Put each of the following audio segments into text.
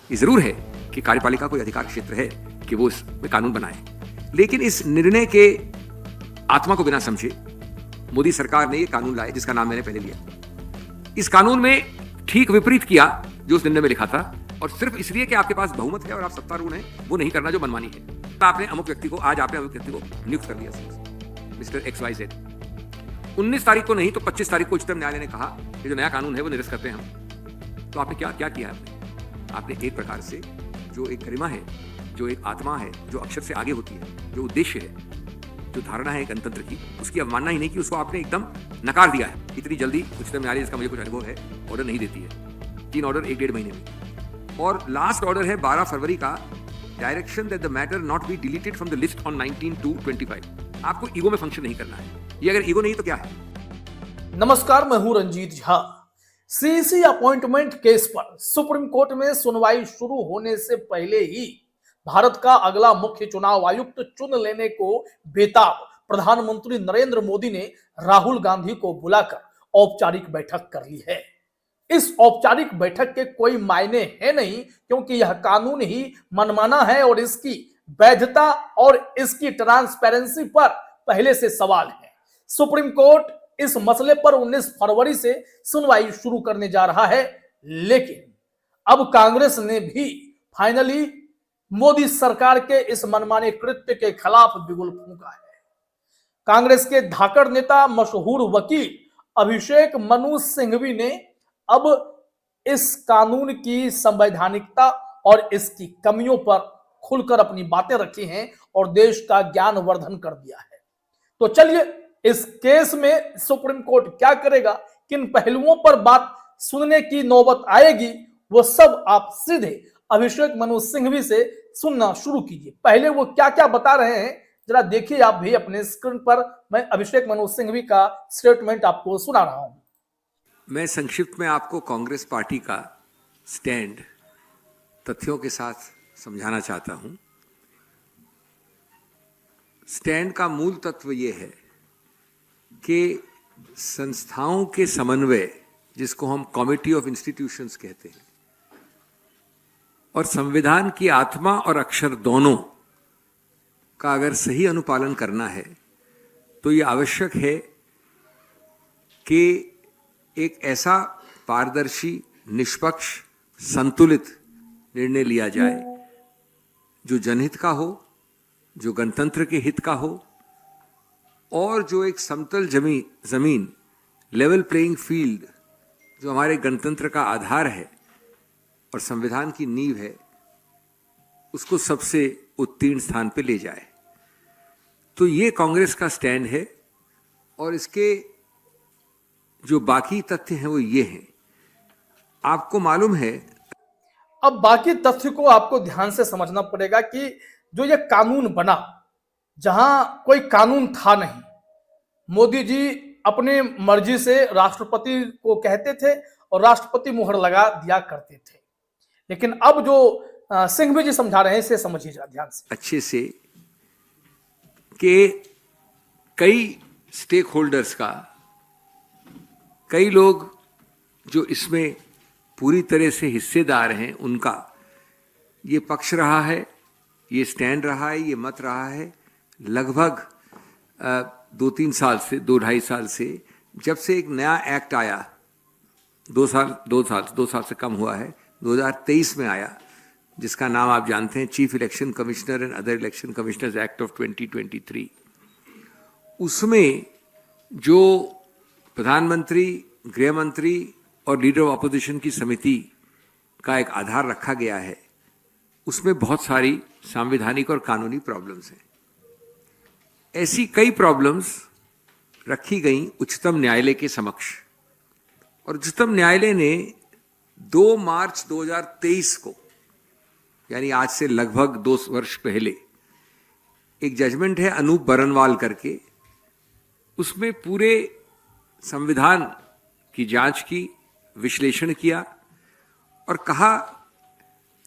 ये जरूर है कि कार्यपालिका कोई अधिकार क्षेत्र है कि वो इसमें कानून बनाए, लेकिन इस निर्णय के आत्मा को बिना समझे मोदी सरकार ने ये कानून लाया जिसका नाम मैंने पहले लिया। इस कानून में ठीक विपरीत किया जो उस निर्णय में लिखा था, और सिर्फ इसलिए कि आपके पास बहुमत है और आप सत्तारूढ़ हैं, वो नहीं करना जो मनमानी है। आपने अमुक व्यक्ति को, आज आपने अमुक व्यक्ति को नियुक्त कर दिया मिस्टर XYZ। 19 तारीख को नहीं तो 25 तारीख को उच्चतम न्यायालय ने कहा कि जो नया कानून है वो निरस्त करते हैं हम। तो आपने क्या क्या किया? आपने एक प्रकार से जो एक गरिमा है, जो एक आत्मा है, जो अक्षर से आगे होती है, जो उद्देश्य है, जो धारणा है गणतंत्र की, उसकी अवमानना ही नहीं की, उसको आपने एकदम नकार दिया है। इतनी जल्दी उच्चतम न्यायालय, इसका मुझे कुछ अनुभव है, ऑर्डर नहीं देती है। 3 ऑर्डर 1-1.5 महीने में, और लास्ट ऑर्डर है 12 फरवरी का, direction that the matter not be deleted from the list on 19/2/25। आपको ईगो में फंक्शन नहीं करना है। ये अगर ईगो नहीं तो क्या है? नमस्कार, मैं हूं Ranjeet Jha. CEC appointment case पर सुप्रीम कोर्ट में सुनवाई शुरू होने से पहले ही भारत का अगला मुख्य चुनाव आयुक्त चुन लेने को बेताब प्रधानमंत्री नरेंद्र मोदी ने राहुल गांधी को बुलाकर औपचारिक बैठक कर ली है। इस औपचारिक बैठक के कोई मायने है नहीं, क्योंकि यह कानून ही मनमाना है और इसकी वैधता और इसकी ट्रांसपेरेंसी पर पहले से सवाल है। सुप्रीम कोर्ट इस मसले पर 19 फरवरी से सुनवाई शुरू करने जा रहा है, लेकिन अब कांग्रेस ने भी फाइनली मोदी सरकार के इस मनमाने कृत्य के खिलाफ बिगुल फूंका है। कांग्रेस के धाकड़ नेता, मशहूर वकील अभिषेक मनु सिंघवी ने अब इस कानून की संवैधानिकता और इसकी कमियों पर खुलकर अपनी बातें रखी हैं और देश का ज्ञानवर्धन कर दिया है। तो चलिए, इस केस में सुप्रीम कोर्ट क्या करेगा, किन पहलुओं पर बात सुनने की नौबत आएगी, वो सब आप सीधे अभिषेक मनु सिंघवी से सुनना शुरू कीजिए। पहले वो क्या क्या बता रहे हैं जरा देखिए आप भी अपने स्क्रीन पर। मैं अभिषेक मनु सिंघवी का स्टेटमेंट आपको सुना रहा हूं। मैं संक्षिप्त में आपको कांग्रेस पार्टी का स्टैंड तथ्यों के साथ समझाना चाहता हूं। स्टैंड का मूल तत्व यह है कि संस्थाओं के समन्वय, जिसको हम कमिटी ऑफ इंस्टीट्यूशंस कहते हैं, और संविधान की आत्मा और अक्षर दोनों का अगर सही अनुपालन करना है तो ये आवश्यक है कि एक ऐसा पारदर्शी, निष्पक्ष, संतुलित निर्णय लिया जाए जो जनहित का हो, जो गणतंत्र के हित का हो, और जो एक समतल जमीन लेवल प्लेइंग फील्ड, जो हमारे गणतंत्र का आधार है और संविधान की नींव है, उसको सबसे उत्तीर्ण स्थान पे ले जाए। तो ये कांग्रेस का स्टैंड है, और इसके जो बाकी तथ्य हैं वो ये हैं। आपको मालूम है, अब बाकी तथ्य को आपको ध्यान से समझना पड़ेगा कि जो ये कानून बना, जहां कोई कानून था नहीं, मोदी जी अपनी मर्जी से राष्ट्रपति को कहते थे और राष्ट्रपति मुहर लगा दिया करते थे। लेकिन अब जो सिंघवी जी समझा रहे हैं, इसे समझिए ध्यान से अच्छे से, कि कई स्टेक होल्डर्स का, कई लोग जो इसमें पूरी तरह से हिस्सेदार हैं, उनका ये पक्ष रहा है, ये स्टैंड रहा है, ये मत रहा है लगभग 2-3 साल से, 2-2.5 साल से, जब से एक नया एक्ट आया, 2 साल से कम हुआ है, 2023 में आया, जिसका नाम आप जानते हैं, chief election commissioner and other election commissioners act of 2023। उसमें जो प्रधानमंत्री, गृह मंत्री और लीडर ऑफ अपोजिशन की समिति का एक आधार रखा गया है, उसमें बहुत सारी संवैधानिक और कानूनी प्रॉब्लम्स हैं। ऐसी कई प्रॉब्लम्स रखी गई उच्चतम न्यायालय के समक्ष, और उच्चतम न्यायालय ने 2 मार्च 2023 को, यानी आज से लगभग 2 वर्ष पहले, एक जजमेंट है अनूप बरनवाल करके, उसमें पूरे संविधान की जांच की, विश्लेषण किया और कहा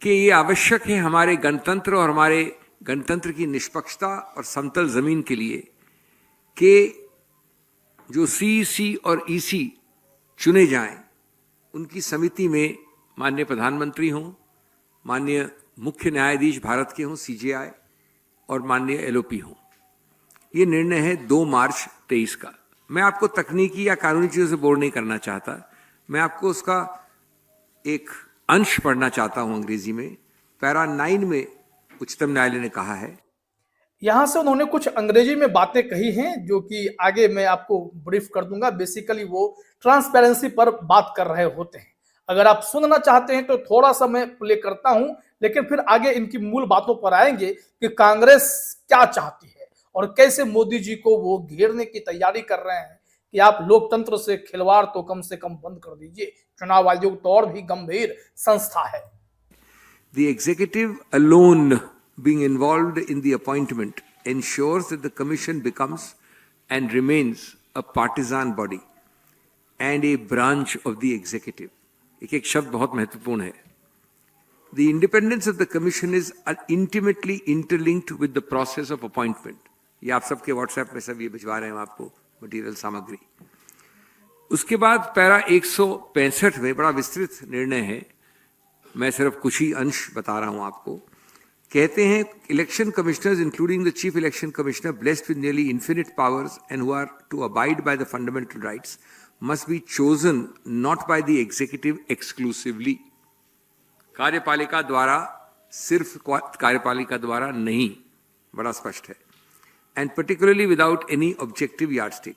कि ये आवश्यक है हमारे गणतंत्र और हमारे गणतंत्र की निष्पक्षता और समतल जमीन के लिए कि जो सीईसी और ईसी चुने जाएं, उनकी समिति में माननीय प्रधानमंत्री हों, माननीय मुख्य न्यायाधीश भारत के हों सीजेआई और माननीय एलओपी हों। ये निर्णय है 2 मार्च 23 का। मैं आपको तकनीकी या कानूनी चीज़ों से बोर नहीं करना चाहता, मैं आपको उसका एक अंश पढ़ना चाहता हूं अंग्रेजी में। पैरा 9 में उच्चतम न्यायालय ने कहा है, यहां से उन्होंने कुछ अंग्रेजी में बातें कही हैं जो कि आगे मैं आपको ब्रीफ कर दूंगा। बेसिकली वो ट्रांसपेरेंसी पर बात कर रहे होते हैं। अगर आप सुनना चाहते हैं तो थोड़ा सा मैं प्ले करता हूं, लेकिन फिर आगे इनकी मूल बातों पर आएंगे कि कांग्रेस क्या चाहती है और कैसे मोदी जी को वो घेरने की तैयारी कर रहे हैं कि आप लोकतंत्र से खिलवाड़ तो कम से कम बंद कर दीजिए। चुनाव आयोग तो और भी गंभीर संस्था है। the executive alone being involved in the appointment ensures that the commission becomes and remains a partisan body and a branch of the executive. एक शब्द बहुत महत्वपूर्ण है। The independence of the commission is intimately interlinked with the process of appointment. ये आप सबके WhatsApp में सब ये भिजवा रहे हैं आपको मटेरियल सामग्री। उसके बाद पैरा 165 में बड़ा विस्तृत निर्णय है, मैं सिर्फ कुछ ही अंश बता रहा हूं आपको। कहते हैं election commissioners including the chief election commissioner blessed with nearly infinite powers and who are to abide by the fundamental rights must be chosen not by the executive exclusively. कार्यपालिका द्वारा, सिर्फ कार्यपालिका द्वारा नहीं, बड़ा स्पष्ट है। And particularly without any objective yardstick.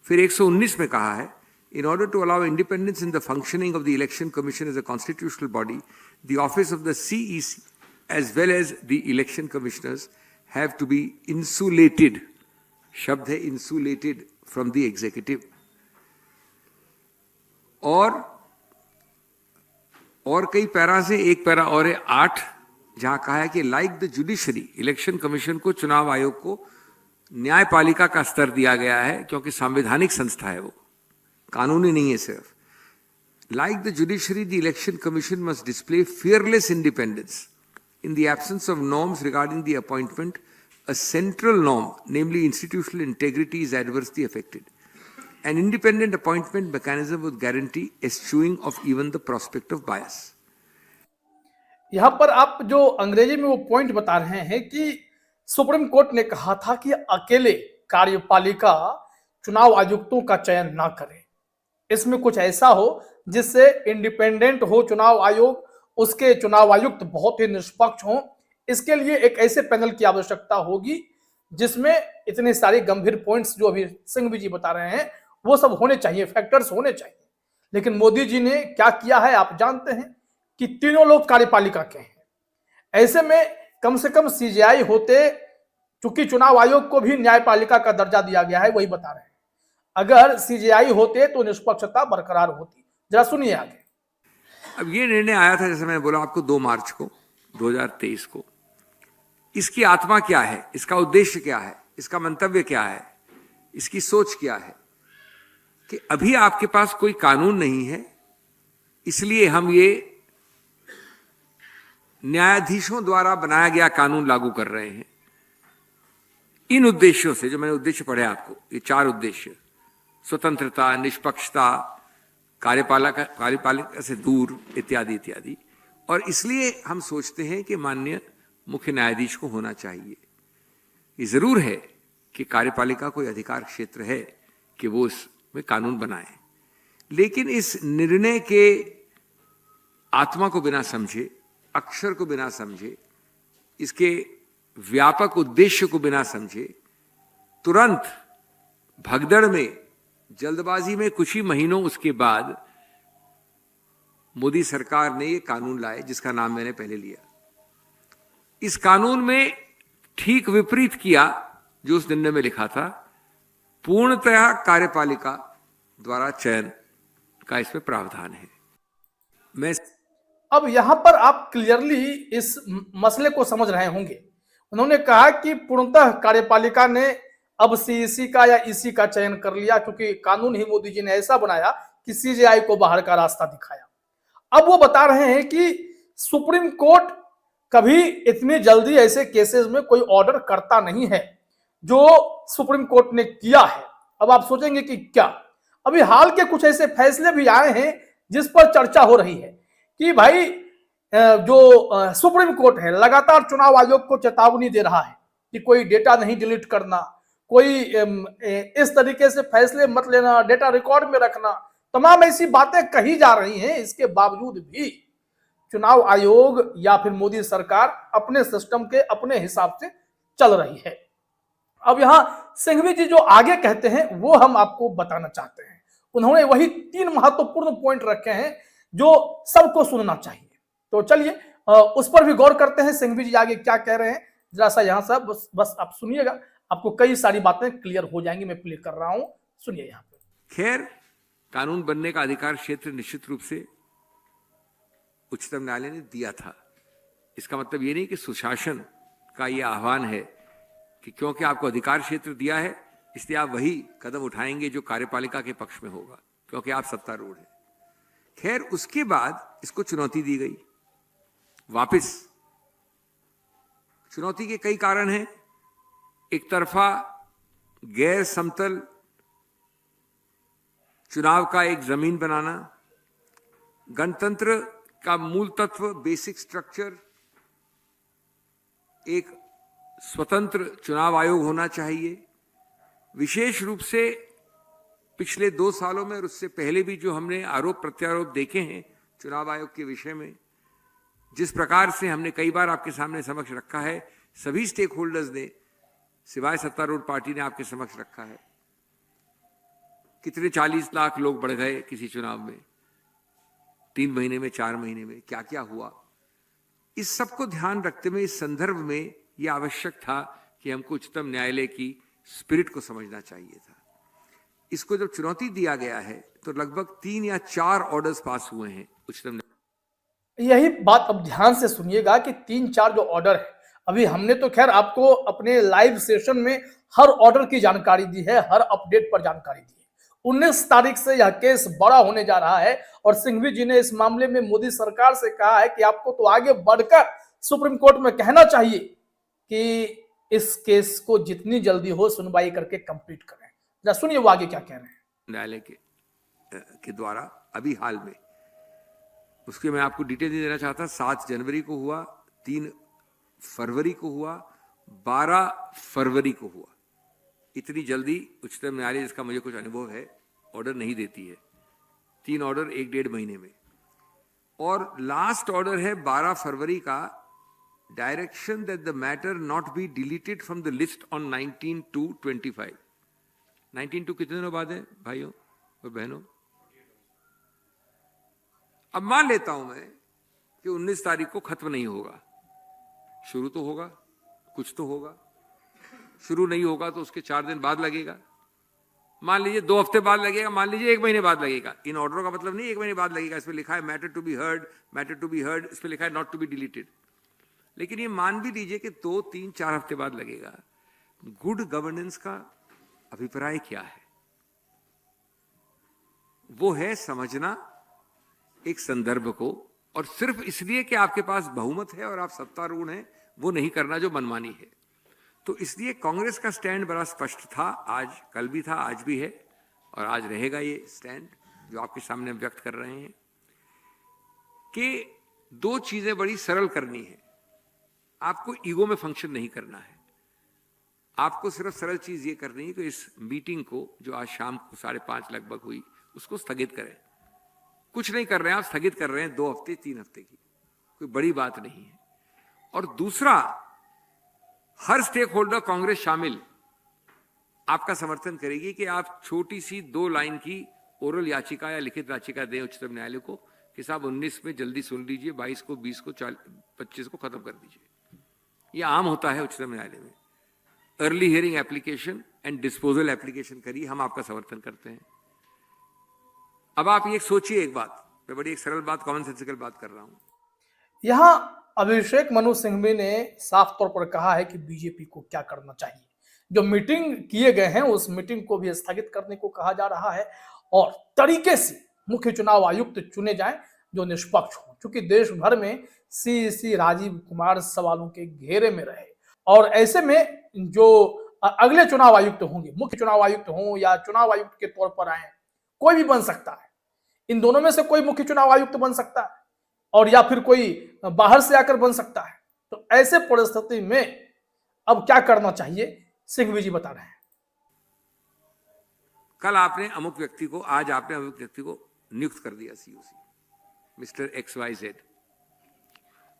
फिर 119 में कहा है, in order to allow independence in the functioning of the election commission as a constitutional body, the office of the CEC as well as the election commissioners have to be insulated, शब्द है insulated, from the executive। और कई para से एक para और है 8, जहां कहा है कि like the judiciary, election commission को, चुनाव आयोग को न्यायपालिका का स्तर दिया गया है क्योंकि संवैधानिक संस्था है, वो कानूनी नहीं है सिर्फ। Like the judiciary the election commission must display fearless independence in the absence of norms regarding the appointment. A central norm, namely institutional integrity, is adversely affected. An independent appointment mechanism would guarantee eschewing of even the prospect of bias. यहां पर आप जो अंग्रेजी में वो point बता रहे हैं कि सुप्रीम कोर्ट ने कहा था कि अकेले कार्यपालिका चुनाव आयुक्तों का चयन ना करे, इसमें कुछ ऐसा हो जिससे इंडिपेंडेंट हो चुनाव आयोग, उसके चुनाव आयुक्त बहुत ही निष्पक्ष हों। इसके लिए एक ऐसे पैनल की आवश्यकता होगी जिसमें इतने सारे गंभीर पॉइंट्स जो अभी सिंघवी जी बता रहे हैं वो सब होने चाहिए, फैक्टर्स होने चाहिए। लेकिन मोदी जी ने क्या किया है आप जानते हैं कि तीनों लोग कार्यपालिका के हैं। ऐसे में कम से कम सीजेआई होते, चूंकि चुनाव आयोग को भी न्यायपालिका का दर्जा दिया गया है, वही बता रहे हैं, अगर सीजेआई होते तो निष्पक्षता बरकरार होती। जरा सुनिए आगे। अब ये निर्णय आया था, जैसे मैंने बोला आपको, 2 मार्च को 2023 को। इसकी आत्मा क्या है, इसका उद्देश्य क्या है, इसका मंतव्य क्या है, इसकी सोच क्या है कि अभी आपके पास कोई कानून नहीं है, इसलिए हम ये न्यायाधीशों द्वारा बनाया गया कानून लागू कर रहे हैं। इन उद्देश्यों से, जो मैंने उद्देश्य पढ़े आपको, ये 4 उद्देश्य, स्वतंत्रता, निष्पक्षता, कार्यपालिका से दूर, इत्यादि इत्यादि। और इसलिए हम सोचते हैं कि माननीय मुख्य न्यायाधीश को होना चाहिए। ये जरूर है कि कार्यपालिका कोई अधिकार क्षेत्र है कि वो इसमें कानून बनाए, लेकिन इस निर्णय के आत्मा को बिना समझे, अक्षर को बिना समझे, इसके व्यापक उद्देश्य को बिना समझे, तुरंत भगदड़ में, जल्दबाजी में, कुछ ही महीनों उसके बाद मोदी सरकार ने ये कानून लाए जिसका नाम मैंने पहले लिया। इस कानून में ठीक विपरीत किया जो उस निर्णय में लिखा था। पूर्णतः कार्यपालिका द्वारा चयन का इसमें प्रावधान है। मैं अब यहां पर आप क्लियरली इस मसले को समझ रहे होंगे। उन्होंने कहा कि पूर्णतः कार्यपालिका ने अब सीईसी का या ईसी का चयन कर लिया, क्योंकि कानून ही मोदी जी ने ऐसा बनाया कि सीजेआई को बाहर का रास्ता दिखाया। अब वो बता रहे हैं कि सुप्रीम कोर्ट कभी इतनी जल्दी ऐसे केसेस में कोई ऑर्डर करता नहीं है जो सुप्रीम कोर्ट ने किया है। अब आप सोचेंगे कि क्या, अभी हाल के कुछ ऐसे फैसले भी आए हैं जिस पर चर्चा हो रही है कि भाई जो सुप्रीम कोर्ट है लगातार चुनाव आयोग को चेतावनी दे रहा है कि कोई डेटा नहीं डिलीट करना, कोई इस तरीके से फैसले मत लेना, डेटा रिकॉर्ड में रखना, तमाम ऐसी बातें कही जा रही हैं। इसके बावजूद भी चुनाव आयोग या फिर मोदी सरकार अपने सिस्टम के अपने हिसाब से चल रही है। अब यहां सिंघवी जी जो आगे कहते हैं वो हम आपको बताना चाहते हैं। उन्होंने वही 3 महत्वपूर्ण पॉइंट रखे हैं जो सबको सुनना चाहिए। तो चलिए उस पर भी गौर करते हैं, सिंघवी जी आगे क्या कह रहे हैं। जरा सा यहां से बस आप सुनिएगा, आपको कई सारी बातें क्लियर हो जाएंगी। मैं प्ले कर रहा हूं, सुनिए यहां पे। खैर, कानून बनने का अधिकार क्षेत्र निश्चित रूप से उच्चतम न्यायालय ने दिया था। इसका मतलब ये नहीं कि सुशासन का ये आह्वान है कि क्योंकि आपको अधिकार क्षेत्र दिया है इसलिए आप वही कदम उठाएंगे जो कार्यपालिका के पक्ष में होगा, क्योंकि आप सत्तारूढ़ हैं। खैर, उसके बाद इसको चुनौती दी गई वापस। चुनौती के कई कारण हैं। एक तरफा गैर समतल चुनाव का एक जमीन बनाना, गणतंत्र का मूल तत्व बेसिक स्ट्रक्चर, एक स्वतंत्र चुनाव आयोग होना चाहिए। विशेष रूप से पिछले 2 सालों में और उससे पहले भी जो हमने आरोप प्रत्यारोप देखे हैं चुनाव आयोग के विषय में, जिस प्रकार से हमने कई बार आपके सामने समक्ष रखा है, सभी स्टेक होल्डर्स ने सिवाय सत्तारूढ़ पार्टी ने आपके समक्ष रखा है। कितने 40 लाख लोग बढ़ गए किसी चुनाव में, 3 महीने में, 4 महीने में, क्या क्या हुआ। इस सबको ध्यान रखते हुए इस संदर्भ में यह आवश्यक था कि हमको उच्चतम न्यायालय की स्पिरिट को समझना चाहिए था। इसको जब चुनौती दिया गया है तो लगभग 3 या 4 ऑर्डर्स पास हुए हैं उच्चतम। यही बात अब ध्यान से सुनिएगा कि 3-4 जो ऑर्डर है, अभी हमने तो खैर आपको अपने लाइव सेशन में हर ऑर्डर की जानकारी दी है, हर अपडेट पर जानकारी दी है। 19 तारीख से यह केस बड़ा होने जा रहा है और सिंघवी जी ने इस मामले में मोदी सरकार से कहा है कि आपको तो आगे बढ़कर सुप्रीम कोर्ट में कहना चाहिए कि इस केस को जितनी जल्दी हो सुनवाई करके कंप्लीट करें। जरा सुनिए वो आगे क्या कह रहे हैं। न्यायालय के द्वारा अभी हाल में, उसके मैं आपको डिटेल नहीं देना चाहता। 7 जनवरी को हुआ, 3 फरवरी को हुआ, 12 फरवरी को हुआ। इतनी जल्दी उच्चतम न्यायालय, जिसका मुझे कुछ अनुभव है, ऑर्डर नहीं देती है। 3 ऑर्डर 1-1.5 महीने में। और लास्ट ऑर्डर है 12 फरवरी का, direction that the matter not be deleted from the list on 19/2/25। 19/2 कितने दिनों बाद है भाइयों और बहनों? अब मान लेता हूं मैं कि 19 तारीख को खत्म नहीं होगा, शुरू तो होगा, कुछ तो होगा। शुरू नहीं होगा तो उसके 4 दिन बाद लगेगा, मान लीजिए 2 हफ्ते बाद लगेगा, मान लीजिए 1 महीने बाद लगेगा। इन ऑर्डरों का मतलब नहीं 1 महीने बाद लगेगा। इसमें लिखा है matter to be heard, matter to be heard, इसमें लिखा है नॉट टू बी डिलीटेड। लेकिन ये मान भी लीजिए कि 2, 3, 4 हफ्ते बाद लगेगा। गुड गवर्नेंस का अभिप्राय क्या है? वो है समझना एक संदर्भ को, और सिर्फ इसलिए कि आपके पास बहुमत है और आप सत्तारूढ़ हैं, वो नहीं करना जो मनमानी है। तो इसलिए कांग्रेस का स्टैंड बड़ा स्पष्ट था, आज कल भी था, आज भी है और आज रहेगा ये स्टैंड जो आपके सामने व्यक्त कर रहे हैं कि 2 चीजें बड़ी सरल करनी है। आपको ईगो में फंक्शन नहीं करना है। आपको सिर्फ सरल चीज ये करनी है कि इस मीटिंग को जो आज शाम को 5:30 लगभग हुई, उसको स्थगित करें। कुछ नहीं कर रहे हैं आप, स्थगित कर रहे हैं 2 हफ्ते 3 हफ्ते की, कोई बड़ी बात नहीं है। और दूसरा, हर स्टेक होल्डर, कांग्रेस शामिल, आपका समर्थन करेगी कि आप छोटी सी 2 लाइन की ओरल याचिका या लिखित याचिका दें उच्चतम न्यायालय को कि साहब 19 में जल्दी सुन लीजिए, 22 को, 20 को, 25 को खत्म कर दीजिए। यह आम होता है उच्चतम न्यायालय में। Early hearing application and disposal application करिए, हम आपका समर्थन करते हैं। अब आप ये सोचिए एक बात, मैं बड़ी एक सरल बात, कॉमन सेंसिकल बात कर रहा हूं। यहां अभिषेक मनु सिंघवी ने साफ तौर पर कहा है कि बीजेपी को क्या करना चाहिए। जो मीटिंग किए गए हैं उस मीटिंग को भी स्थगित करने को कहा जा रहा है और तरीके से मुख्य चुनाव आयुक्त चुने जाएं जो निष्पक्ष हो, क्योंकि देश भर में सीईसी राजीव कुमार सवालों के घेरे में रहे। और ऐसे में जो अगले चुनाव आयुक्त होंगे, मुख्य चुनाव आयुक्त हों या चुनाव आयुक्त के तौर पर आए, कोई भी बन सकता है। इन दोनों में से कोई मुख्य चुनाव आयुक्त बन सकता है। और या फिर कोई बाहर से आकर बन सकता है। तो ऐसे परिस्थिति में अब क्या करना चाहिए, सिंघवी जी बता रहे हैं। कल आपने अमुक व्यक्ति को, आज आपने अमुक व्यक्ति को नियुक्त कर दिया सीओसी, मिस्टर XYZ।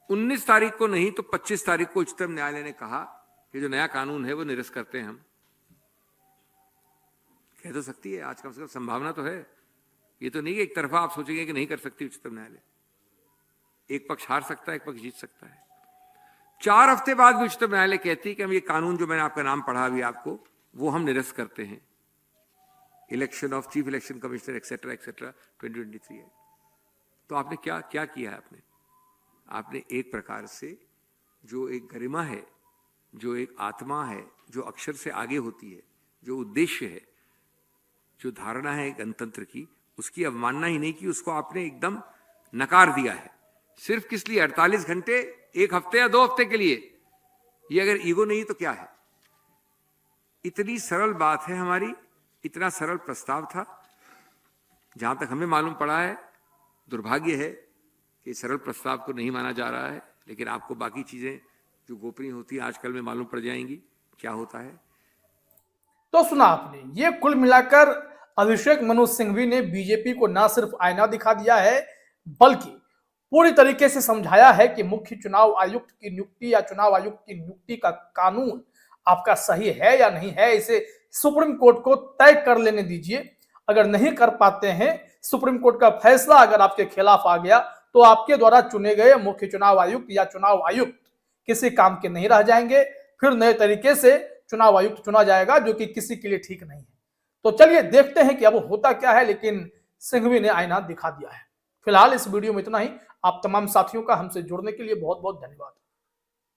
19 तारीख को नहीं तो 25 तारीख को उच्चतम न्यायालय ने कहा कि जो नया कानून है वो निरस्त करते हैं हम। कह तो सकती है, आज कम से कम संभावना तो है। ये तो नहीं कि एक तरफा आप सोचेंगे कि नहीं कर सकती उच्चतम न्यायालय। एक पक्ष हार सकता है, एक पक्ष जीत सकता है। 4 हफ्ते बाद भी उच्चतम न्यायालय कहती है कि हम ये कानून जो मैंने आपका नाम पढ़ा अभी आपको, वो हम निरस्त करते हैं। Election of chief election commissioner etcetera etcetera 2023 है। तो आपने क्या क्या किया है? आपने एक प्रकार से जो एक गरिमा है, जो एक आत्मा है, जो अक्षर से आगे होती है, जो उद्देश्य है, जो धारणा है गणतंत्र की, उसकी अवमानना ही नहीं की, उसको आपने एकदम नकार दिया है। सिर्फ किस लिए? 48 घंटे, 1 हफ्ते या 2 हफ्ते के लिए। ये अगर ईगो नहीं तो क्या है? इतनी सरल बात है हमारी, इतना सरल प्रस्ताव था। जहां तक हमें मालूम पड़ा है, दुर्भाग्य है कि सरल प्रस्ताव को नहीं माना जा रहा है, लेकिन आपको बाकी चीजें जो गोपनीय होती है आजकल में मालूम पड़ जाएंगी क्या होता है। तो सुना आपने, ये कुल मिलाकर अभिषेक मनु सिंघवी ने बीजेपी को न सिर्फ आईना दिखा दिया है, बल्कि पूरी तरीके से समझाया है कि मुख्य चुनाव आयुक्त की नियुक्ति या चुनाव आयुक्त की नियुक्ति का कानून आपका सही है या नहीं है, इसे सुप्रीम कोर्ट को तय कर लेने दीजिए। अगर नहीं कर पाते हैं, सुप्रीम कोर्ट का फैसला अगर आपके खिलाफ आ गया, तो आपके द्वारा चुने गए मुख्य चुनाव आयुक्त या चुनाव आयुक्त किसी काम के नहीं रह जाएंगे। फिर नए तरीके से चुनाव आयुक्त चुना जाएगा, जो कि किसी के लिए ठीक नहीं है। तो चलिए देखते हैं कि अब होता क्या है, लेकिन सिंघवी ने आईना दिखा दिया है। फिलहाल इस वीडियो में इतना ही। आप तमाम साथियों का हमसे जुड़ने के लिए बहुत बहुत धन्यवाद।